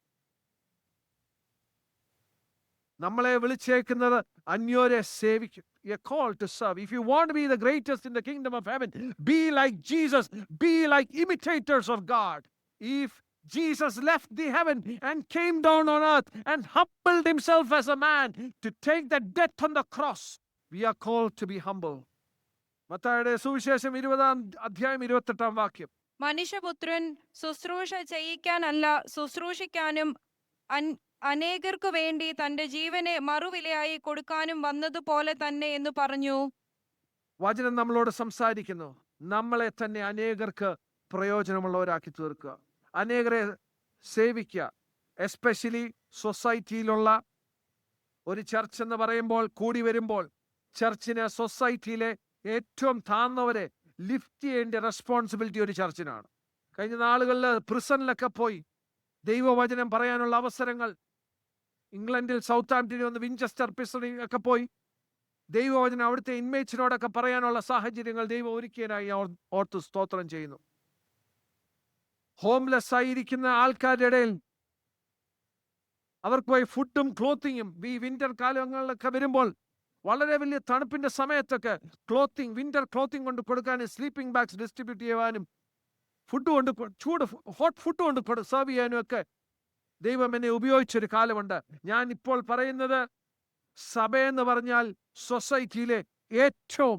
നമ്മളെ വിളിച്ചേക്കുന്നത് അന്യോരെ സേവിക്കും. You're called to serve. If you want to be the greatest in the kingdom of heaven, be like Jesus, be like imitators of God. If Jesus left the heaven and came down on earth and humbled himself as a man to take the death on the cross, we are called to be humble. മത്തായിയുടെ സുവിശേഷം 20-ാം അധ്യായം 28-ാം വാക്യം. മനുഷ്യപുത്രൻ ശുശ്രൂഷ ചെയ്യിക്കാനല്ല ശുശ്രൂഷിക്കാനും അനേകർക്കു വേണ്ടി തന്റെ ജീവനെ മറുവിലയായി കൊടുക്കാനും വന്നതുപോലെ തന്നെ എന്ന് പറഞ്ഞു. വചനം നമ്മളോട് സംസാരിക്കുന്നു, നമ്മളെ തന്നെ അനേകർക്ക് പ്രയോജനമുള്ളവരാക്കി തീർക്കുക, അനേകരെ സേവിക്കുക. എസ്പെഷ്യലി സൊസൈറ്റിയിലുള്ള ഒരു ചർച്ച് എന്ന് പറയുമ്പോൾ, കൂടി വരുമ്പോൾ ചർച്ചിന് സൊസൈറ്റിയിലെ ഏറ്റവും താഴ്ന്നവരെ ലിഫ്റ്റ് ചെയ്യേണ്ട റെസ്പോൺസിബിലിറ്റി ഒരു ചർച്ചിനാണ്. കഴിഞ്ഞ നാളുകളിൽ പ്രിസണിലൊക്കെ പോയി ദൈവവചനം പറയാനുള്ള അവസരങ്ങൾ, ഇംഗ്ലണ്ടിൽ സൗത്ത് ആംപ്ടണിൽ വന്ന് വിഞ്ചസ്റ്റർ പ്രിസണിൽ ഒക്കെ പോയി ദൈവവചനം അവിടുത്തെ ഇൻമേറ്റ്സിനോടൊക്കെ പറയാനുള്ള സാഹചര്യങ്ങൾ ദൈവം ഒരുക്കിയതായി ഓർത്ത് സ്തോത്രം ചെയ്യുന്നു. ഹോംലെസ് ആയിരിക്കുന്ന ആൾക്കാരുടെ ഇടയിൽ അവർക്ക് പോയി ഫുഡും ക്ലോത്തിങ്ങും, ഈ വിന്റർ കാലങ്ങളിലൊക്കെ വരുമ്പോൾ വളരെ വലിയ തണുപ്പിന്റെ സമയത്തൊക്കെ ക്ലോത്തിങ്, വിന്റർ ക്ലോത്തിങ് കൊണ്ട് കൊടുക്കാനും സ്ലീപ്പിംഗ് ബാഗ്സ് ഡിസ്ട്രിബ്യൂട്ട് ചെയ്യുവാനും ഫുഡ് കൊണ്ട് ഹോട്ട് ഫുഡ് കൊണ്ട് സെർവ് ചെയ്യാനും ഒക്കെ ദൈവം എന്നെ ഉപയോഗിച്ചൊരു കാലമുണ്ട്. ഞാൻ ഇപ്പോൾ പറയുന്നത് സഭയെന്ന് പറഞ്ഞാൽ സൊസൈറ്റിയിലെ ഏറ്റവും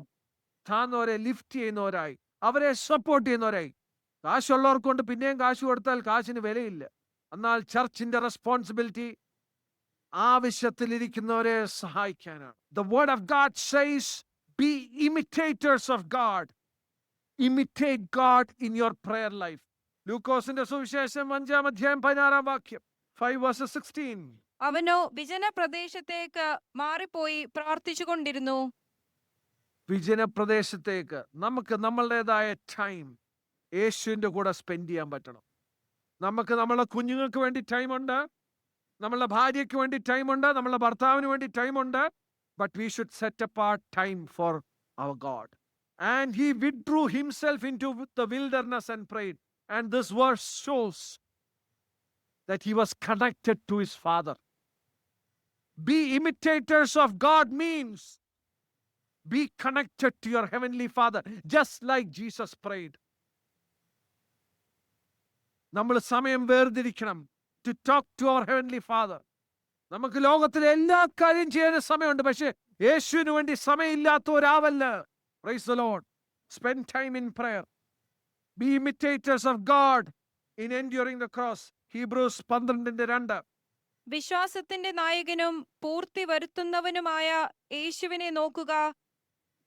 താഴ്ന്നവരെ ലിഫ്റ്റ് ചെയ്യുന്നവരായി, അവരെ സപ്പോർട്ട് ചെയ്യുന്നവരായി. കാശുള്ളവർക്ക് കൊണ്ട് പിന്നെയും കാശ് കൊടുത്താൽ കാശിന് വിലയില്ല. എന്നാൽ ചർച്ചിന്റെ responsibility ആവശ്യത്തിലിരിക്കുന്നവരെ സഹായിക്കാനാണ്. The word of God says, be imitators of God. Imitate God in your prayer life. ലൂക്കോസിന്റെ സുവിശേഷം 5-ാം അധ്യായം 16-ാം വാക്യം, 5:16. അവനോ വിജന പ്രദേശത്തേക്ക് മാറിപ്പോയി പ്രാർത്ഥിച്ചു കൊണ്ടിരുന്നു. വിജന പ്രദേശത്തേക്ക് നമുക്ക് നമ്മളുടേതായ ടൈം യേശുവിന്റെ കൂടെ സ്പെൻഡ് ചെയ്യാൻ പറ്റണം. നമുക്ക് നമ്മളെ കുഞ്ഞുങ്ങൾക്ക് വേണ്ടി ടൈമുണ്ട്, നമ്മളുടെ ഭാര്യയ്ക്ക് വേണ്ടി ടൈമുണ്ട്, നമ്മളുടെ ഭർത്താവിന് വേണ്ടി ടൈമുണ്ട്. But we should set apart time for our God. And he withdrew himself into the wilderness and prayed. And this verse shows that he was connected to his Father. Be imitators of God means be connected to your heavenly Father, just like Jesus prayed. നമ്മൾ സമയം വേർതിരിക്കണം to talk to our heavenly Father. നമുക്ക് ലോകത്തിലെ എല്ലാ കാര്യം ചെയ്യാൻ സമയമുണ്ട്, പക്ഷേ യേശുവിന് വേണ്ടി സമയമില്ലാത്തവരാവല്ല. Praise the Lord. Spend time in prayer. Be imitators of God in enduring the cross. Hebrews 12:2. വിശ്വാസത്തിന്റെ നായകനും പൂർത്തി വരുത്തുന്നവനുമായ യേശുവിനെ നോക്കുക.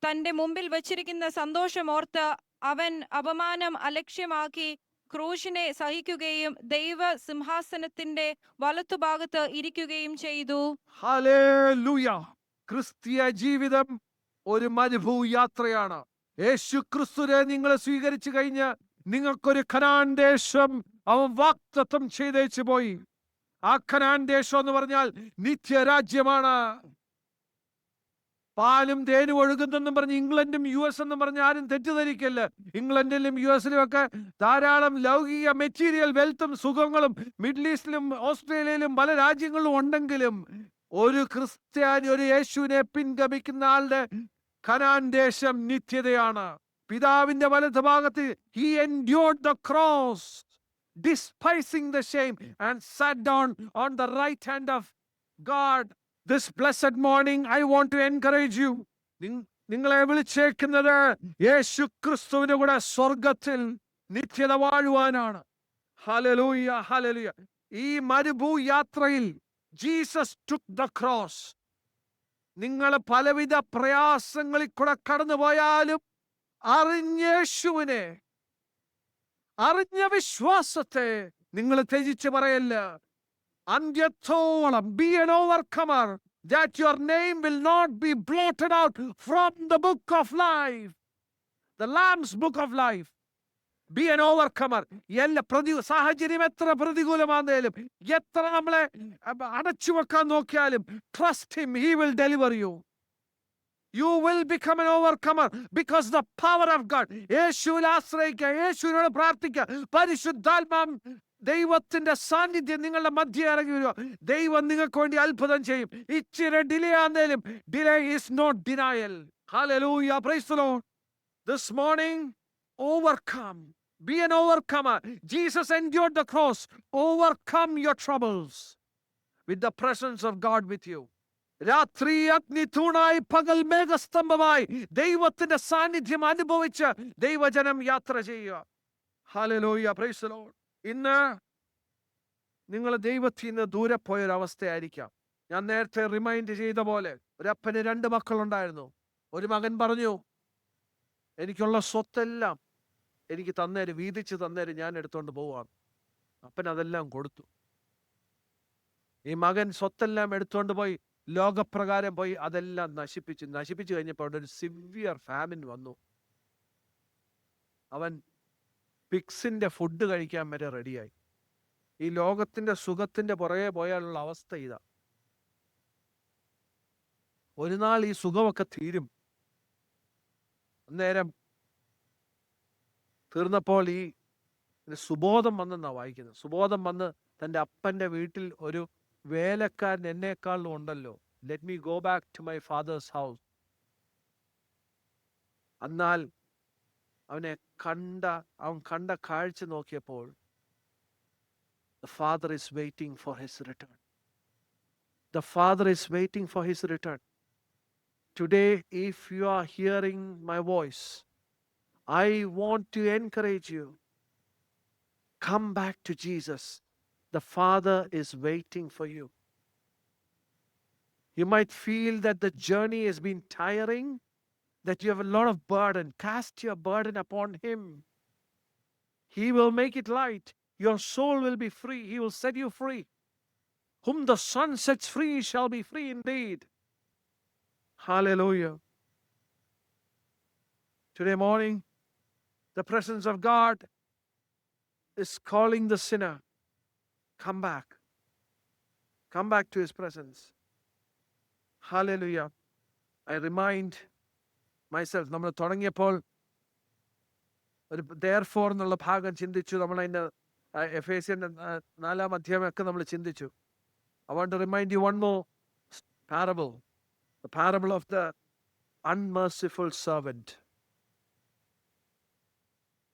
തന്റെ മുമ്പിൽ വച്ചിരിക്കുന്ന സന്തോഷമോർത്ത് അവൻ അപമാനം അലക്ഷ്യമാക്കി ക്രൂശിനെ സഹിക്കുകയും ദൈവ സിംഹാസനത്തിന്റെ വലത്തുഭാഗത്ത് ഇരിക്കുകയും ചെയ്തു. ഹല്ലേലൂയ. ക്രിസ്തീയ ജീവിതം ഒരു മരുഭൂയാത്രയാണ്. യേശു ക്രിസ്തുവിനെ നിങ്ങൾ സ്വീകരിച്ചു കഴിഞ്ഞ് നിങ്ങൾക്കൊരു കനാൻ ദേശം അവൻ വാഗ്ദത്തം ചെയ്തേച്ചു പോയി. ആ കനാൻ ദേശം എന്ന് പറഞ്ഞാൽ നിത്യരാജ്യമാണ്. പാലും തേനും ഒഴുകുന്നെന്നും പറഞ്ഞ് ഇംഗ്ലണ്ടും യു എസ് എന്നും പറഞ്ഞ് ആരും തെറ്റിദ്ധരിക്കല്ല. ഇംഗ്ലണ്ടിലും യു എസിലും ഒക്കെ ധാരാളം ലൗകിക മെറ്റീരിയൽ വെൽത്തും സുഖങ്ങളും മിഡിൽ ഈസ്റ്റിലും ഓസ്ട്രേലിയയിലും പല രാജ്യങ്ങളിലും ഉണ്ടെങ്കിലും ഒരു ക്രിസ്ത്യാനി, ഒരു യേശുവിനെ പിൻഗമിക്കുന്ന ആളുടെ കനാൻ ദേശം നിത്യതയാണ്. പിതാവിന്റെ വലതു ഭാഗത്ത് he endured the cross, despising the shame, and sat down on the right hand of God. This blessed morning I want to encourage you. നിങ്ങളെ വിളിച്ചേക്കുന്നത് യേശു ക്രിസ്തുവിന്റെ കൂടെ സ്വർഗത്തിൽ നിത്യത വാഴുവാനാണ്. Hallelujah, hallelujah. ഈ മരുഭൂയാത്രയിൽ ജീസസ് took the cross. നിങ്ങൾ പലവിധ പ്രയാസങ്ങളിൽ കൂടെ കടന്നുപോയാലും അറിഞ്ഞ യേശുവിനെ, അറിഞ്ഞ വിശ്വാസത്തെ നിങ്ങൾ ത്യജിച്ച് പറയല്ല. അന്ത്യത്തോളം be an overcomer, that your name will not be blotted out from the book of life, the Lamb's book of life. Be an overcomer. എല്ലാ സാഹചര്യം എത്ര പ്രതികൂലമാണെങ്കിലും, എത്ര നമ്മളെ അടച്ചു വെക്കാൻ നോക്കിയാലും, trust him, he will deliver you. You will become an overcomer because the power of God. യേശുവിൽ ആശ്രയിക്കുക, യേശുവിനോട് പ്രാർത്ഥിക്കുക. പരിശുദ്ധാത്മാ ദൈവത്തിന്റെ സാന്നിധ്യം നിങ്ങളുടെ മധ്യ ഇറങ്ങി വരിക. ദൈവം നിങ്ങൾക്ക് വേണ്ടി അത്ഭുതം ചെയ്യും. ഇച്ചിരി ഡിലേ ആണെങ്കിലും delay is not denial. Hallelujah. Praise the Lord. This morning, overcome. Be an overcomer. Jesus endured the cross. Overcome your troubles with the presence of God with you. രാത്രി അഗ്നി തൂണായി, പകൽ മേഘസ്തംഭമായി ദൈവത്തിന്റെ സാന്നിധ്യം അനുഭവിച്ച് ദൈവജനം യാത്ര ചെയ്യുക. ഹല്ലേലൂയ. Price the Lord. ഇന്ന് നിങ്ങൾ ദൈവത്തിൽ നിന്ന് ദൂരെ പോയൊരവസ്ഥയായിരിക്കാം. ഞാൻ നേരത്തെ റിമൈൻഡ് ചെയ്ത പോലെ ഒരപ്പന് 2 മക്കളുണ്ടായിരുന്നു. ഒരു മകൻ പറഞ്ഞു, എനിക്കുള്ള സ്വത്തെല്ലാം എനിക്ക് തന്നേര്, വീതിച്ച് തന്നേര്, ഞാൻ എടുത്തോണ്ട് പോവാം. അപ്പൻ അതെല്ലാം കൊടുത്തു. ഈ മകൻ സ്വത്തെല്ലാം എടുത്തോണ്ട് പോയി, ലോകപ്രകാരം പോയി അതെല്ലാം നശിപ്പിച്ചു കഴിഞ്ഞപ്പോൾ അവിടെ ഒരു സിവിയർ ഫാമിൻ വന്നു. അവൻ പിക്സിന്റെ ഫുഡ് കഴിക്കാൻ വരെ റെഡിയായി. ഈ ലോകത്തിന്റെ സുഖത്തിന്റെ പുറകെ പോയാലുള്ള അവസ്ഥ ഇതാ. ഒരു നാൾ ഈ സുഖമൊക്കെ തീരും. അന്നേരം തീർന്നപ്പോൾ ഈ സുബോധം വന്നെന്നാ വായിക്കുന്നത്. സുബോധം വന്ന് തൻ്റെ അപ്പൻ്റെ വീട്ടിൽ ഒരു വേലക്കാരൻ എന്നെക്കാളും ഉണ്ടല്ലോ, let me go back to my father's house. എന്നാൽ അവൻ കണ്ട കാഴ്ച നോക്കിയപ്പോൾ the father is waiting for his return. The father is waiting for his return. Today, if you are hearing my voice, I want to encourage you. Come back to Jesus. The Father is waiting for you. You might feel that the journey has been tiring, that you have a lot of burden. Cast your burden upon Him. He will make it light. Your soul will be free. He will set you free. Whom the Son sets free shall be free indeed. Hallelujah. Today morning, the presence of God is calling the sinner. Come back. Come back to His presence. Hallelujah. I remind myself, നമ്മൾ തുടങ്ങിയപ്പോൾ ഒരു therefore എന്നുള്ള ഭാഗം ചിന്തിച്ചു. നമ്മൾ അതിൻ്റെ എഫേസ്യൻ്റെ 4-ാം അധ്യായമൊക്കെ നമ്മൾ ചിന്തിച്ചു. I want to remind you one more parable. The parable of the unmerciful servant.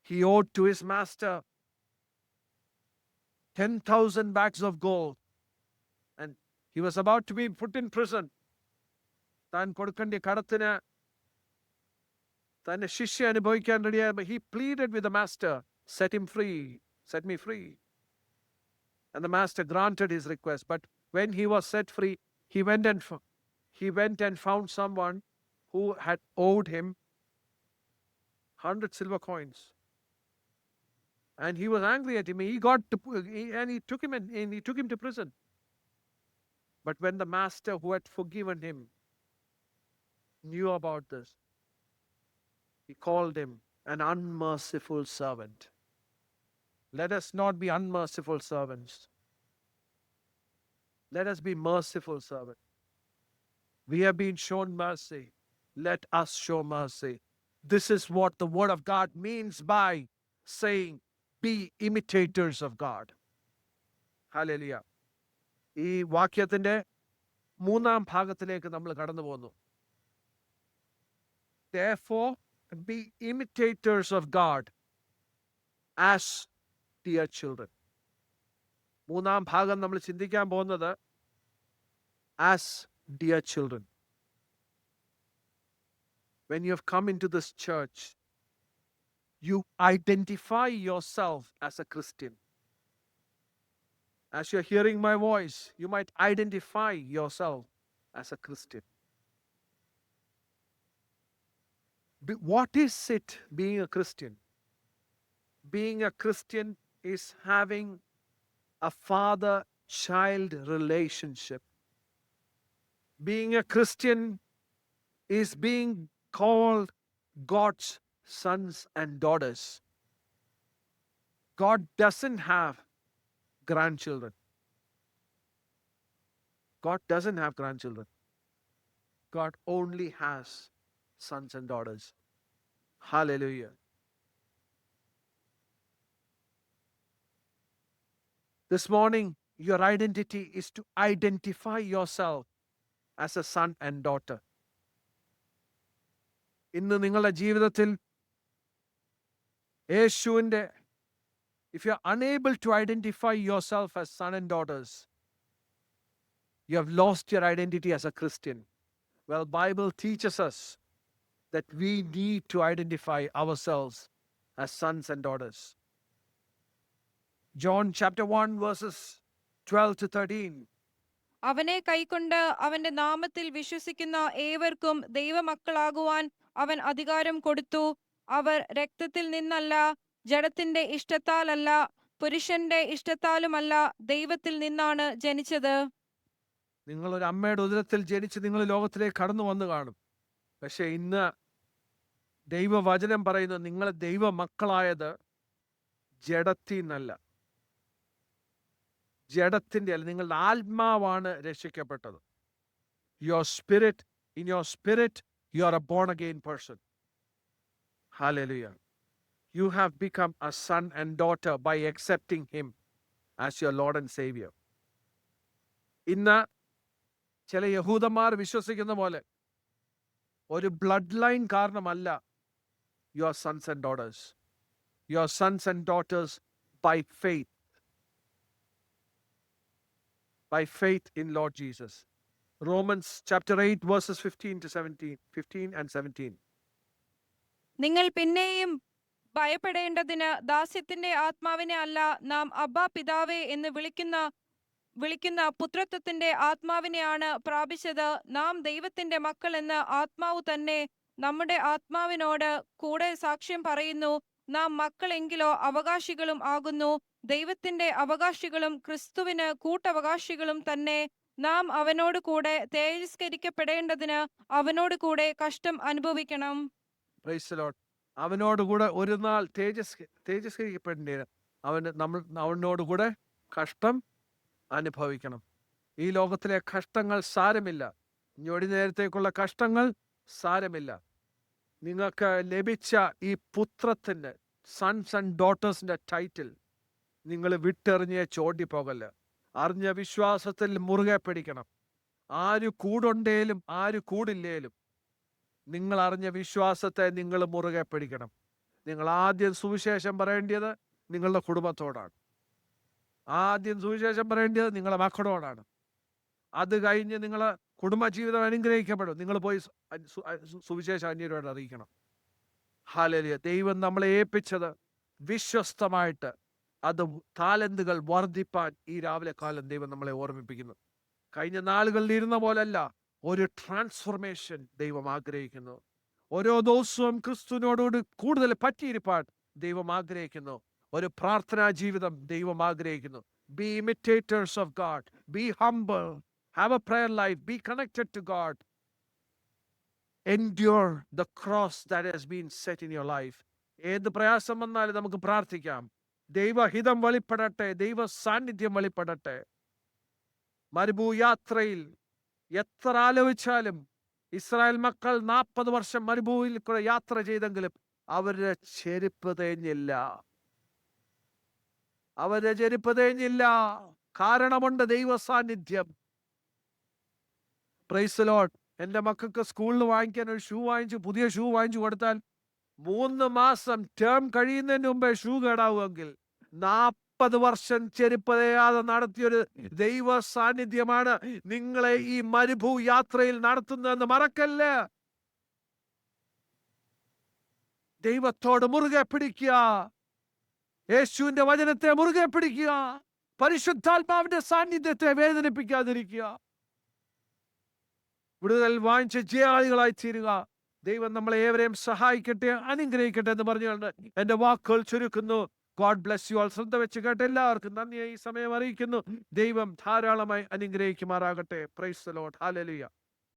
He owed to his master 10,000 bags of gold, and he was about to be put in prison. താൻ കൊടുക്കേണ്ട കടത്തിന് തന്റെ ശിക്ഷ അനുഭവിക്കാൻ റെഡിയായപ്പോൾ he pleaded with the master, set him free, set me free. And the master granted his request. But when he was set free, he went and found someone who had owed him 100 silver coins. And he was angry at him. He took him to prison. But when the master who had forgiven him knew about this, he called him an unmerciful servant. Let us not be unmerciful servants. Let us be merciful servants. We have been shown mercy. Let us show mercy. This is what the Word of God means by saying, be imitators of God. Hallelujah. ഈ വാക്യത്തിന്റെ 3-ാം ഭാഗത്തിലേക്ക് നമ്മൾ കടന്നു പോകുന്നു. Therefore, be imitators of God as dear children. 3-ാം ഭാഗം നമ്മൾ ചിന്തിക്കാൻ പോകുന്നത് as dear children. When you have come into this church, you identify yourself as a Christian. As you're hearing my voice, you might identify yourself as a Christian. What is it being a Christian? Being a Christian is having a father-child relationship. Being a Christian is being called God's sons and daughters. God doesn't have grandchildren. God doesn't have grandchildren. God only has sons and daughters. Hallelujah. This morning, your identity is to identify yourself as a son and daughter. ഇന്ന് നിങ്ങളുടെ ജീവിതത്തിൽ യേശുവിൻ്റെ, if you are unable to identify yourself as son and daughters, you have lost your identity as a Christian. Well, Bible teaches us that we need to identify ourselves as sons and daughters. John chapter 1 verses 12 to 13. അവനെ കൈക്കൊണ്ട് അവന്റെ നാമത്തിൽ വിശ്വസിക്കുന്ന ഏവർക്കും ദൈവമക്കളാകുവാൻ അവൻ അധികാരം കൊടുത്തു. അവർ രക്തത്തിൽ നിന്നല്ല, ജഡത്തിന്റെ ഇഷ്ടത്താലല്ല, പുരുഷന്റെ ഇഷ്ടത്താലുമല്ല, ദൈവത്തിൽ നിന്നാണ് ജനിച്ചത്. നിങ്ങൾ ഒരു അമ്മയുടെ ഉദരത്തിൽ ജനിച്ച് നിങ്ങൾ ലോകത്തിലേക്ക് കടന്നു വന്നു കാണും. പക്ഷെ ഇന്ന് ദൈവവചനം പറയുന്നു നിങ്ങൾ ദൈവമക്കളായത് ജഡത്തിൽ നിന്നല്ല, ജഡത്തിന്റെ അല്ല, നിങ്ങളുടെ ആത്മാവാണ് രക്ഷിക്കപ്പെട്ടത്. Your spirit, in your spirit you are a born again person. Hallelujah. You have become a son and daughter by accepting him as your Lord and Savior. ഇന്ന് ചില യഹൂദന്മാർ വിശ്വസിക്കുന്ന പോലെ ഒരു ബ്ലഡ് ലൈൻ കാരണമല്ല you are sons and daughters. You are sons and daughters by faith. By faith in Lord Jesus. Romans chapter 8 verses 15 and 17. നിങ്ങൾ പിന്നെയും ഭയപ്പെടേണ്ടതിന് ദാസ്യത്തിന്റെ ആത്മാവിനെ അല്ല, നാം അബ്ബാ പിതാവേ എന്ന് വിളിക്കുന്ന പുത്രത്വത്തിന്റെ ആത്മാവിനെയാണ് പ്രാപിച്ചത്. നാം ദൈവത്തിന്റെ മക്കൾ എന്ന് ആത്മാവ് തന്നെ നമ്മുടെ ആത്മാവിനോട് കൂടെ സാക്ഷ്യം പറയുന്നു. നാം മക്കളെങ്കിലോ അവകാശികളും ആകുന്നു, ദൈവത്തിന്റെ അവകാശികളും ക്രിസ്തുവിന് കൂട്ടവകാശികളും തന്നെ. നാം അവനോട് കൂടെ തേജസ്കരിക്കപ്പെടേണ്ടതിന് അവനോട് കൂടെ കഷ്ടം അനുഭവിക്കണം. Praise the Lord. അവനോടുകൂടെ ഒരു നാൾ തേജസ്കരിക്കപ്പെടേണ്ടതിന് അവനോടുകൂടെ കഷ്ടം അനുഭവിക്കണം. ഈ ലോകത്തിലെ കഷ്ടങ്ങൾ സാരമില്ല, ഞൊടി നേരത്തേക്കുള്ള കഷ്ടങ്ങൾ സാരമില്ല. നിങ്ങൾക്ക് ലഭിച്ച ഈ പുത്രത്തിൻ്റെ സൺസ് ആൻഡ് ഡോട്ടേഴ്സിൻ്റെ ടൈറ്റിൽ നിങ്ങൾ വിട്ടെറിഞ്ഞ് ചോടിപ്പോകല്ല. അറിഞ്ഞ വിശ്വാസത്തിൽ മുറുകെ പിടിക്കണം. ആര് കൂടുണ്ടേലും ആര് കൂടില്ലേലും നിങ്ങൾ അറിഞ്ഞ വിശ്വാസത്തെ നിങ്ങൾ മുറുകെ പിടിക്കണം. നിങ്ങൾ ആദ്യം സുവിശേഷം പറയേണ്ടത് നിങ്ങളുടെ കുടുംബത്തോടാണ്. ആദ്യം സുവിശേഷം പറയേണ്ടത് നിങ്ങളുടെ മക്കളോടാണ്. അത് കഴിഞ്ഞ് നിങ്ങളെ കുടുംബജീവിതം അനുഗ്രഹിക്കപ്പെടും. നിങ്ങൾ പോയി സുവിശേഷം അന്യരോട് അറിയിക്കണം. ഹല്ലേലൂയ. ദൈവം നമ്മളെ ഏൽപ്പിച്ചത് വിശ്വസ്തമായിട്ട് അത് താലന്തുകൾ വർദ്ധിപ്പാൻ ഈ രാവിലെ കാലം ദൈവം നമ്മളെ ഓർമ്മിപ്പിക്കുന്നു. കഴിഞ്ഞ നാളുകളിൽ ഇരുന്ന പോലല്ല, ഒരു ട്രാൻസ്ഫോർമേഷൻ ദൈവം ആഗ്രഹിക്കുന്നു. ഓരോ ദിവസവും ക്രിസ്തുവിനോടുകൂടി കൂടുതൽ പറ്റിയിരിപ്പാൻ ദൈവം ആഗ്രഹിക്കുന്നു. ഒരു പ്രാർത്ഥനാ ജീവിതം ദൈവം ആഗ്രഹിക്കുന്നു. Be imitators of God. Be humble. Have a prayer life. Be connected to God. Endure the cross that has been set in your life. ഏത് പ്രയാസം വന്നാലും നമുക്ക് പ്രാർത്ഥിക്കാം. ദൈവഹിതം വെളിപ്പെടട്ടെ, ദൈവ സാന്നിധ്യം വെളിപ്പെടട്ടെ. മരുഭൂയാത്രയിൽ എത്ര ആലോചിച്ചാലും ഇസ്രായേൽ മക്കൾ 40 വർഷം മരുഭൂമിയിൽ കൂടെ യാത്ര ചെയ്തെങ്കിലും അവരുടെ ചെരുപ്പ് തേഞ്ഞില്ല. അവരുടെ ചെരുപ്പ് തേഞ്ഞില്ല. കാരണമുണ്ട് ദൈവ സാന്നിധ്യം. Price the Lord. എൻ്റെ മക്കൾക്ക് സ്കൂളിൽ വാങ്ങിക്കാൻ ഒരു ഷൂ വാങ്ങിച്ചു, പുതിയ ഷൂ വാങ്ങിച്ചു കൊടുത്താൽ 3 മാസം ടേം കഴിയുന്നതിന് മുമ്പേ ഷൂ കേടാവുമെങ്കിൽ 40 വർഷം ചെരുപ്പ് തേയാതെ നടത്തിയൊരു ദൈവ സാന്നിധ്യമാണ് നിങ്ങളെ ഈ മരുഭൂ യാത്രയിൽ നടത്തുന്നതെന്ന് മറക്കല്ല. ദൈവത്തോട് മുറുകെ പിടിക്കുക. യേശുവിന്റെ വചനത്തെ മുറുകെ പിടിക്കുക. പരിശുദ്ധാത്മാവിന്റെ സാന്നിധ്യത്തെ വേദനിപ്പിക്കാതിരിക്കുക. വിടുതൽ വാങ്ങിച്ച് ജയാളികളായി തീരുക. ദൈവം നമ്മളെ ഏവരെയും സഹായിക്കട്ടെ, അനുഗ്രഹിക്കട്ടെ എന്ന് പറഞ്ഞുകൊണ്ട് എൻ്റെ വാക്കുകൾ ചുരുക്കുന്നു. God bless you all. ശ്രദ്ധ വെച്ച് കേട്ട് എല്ലാവർക്കും നന്ദിയായി ഈ സമയം അറിയിക്കുന്നു. ദൈവം ധാരാളമായി അനുഗ്രഹിക്കുമാറാകട്ടെ. Price the Lord. ഹല്ലേലൂയ.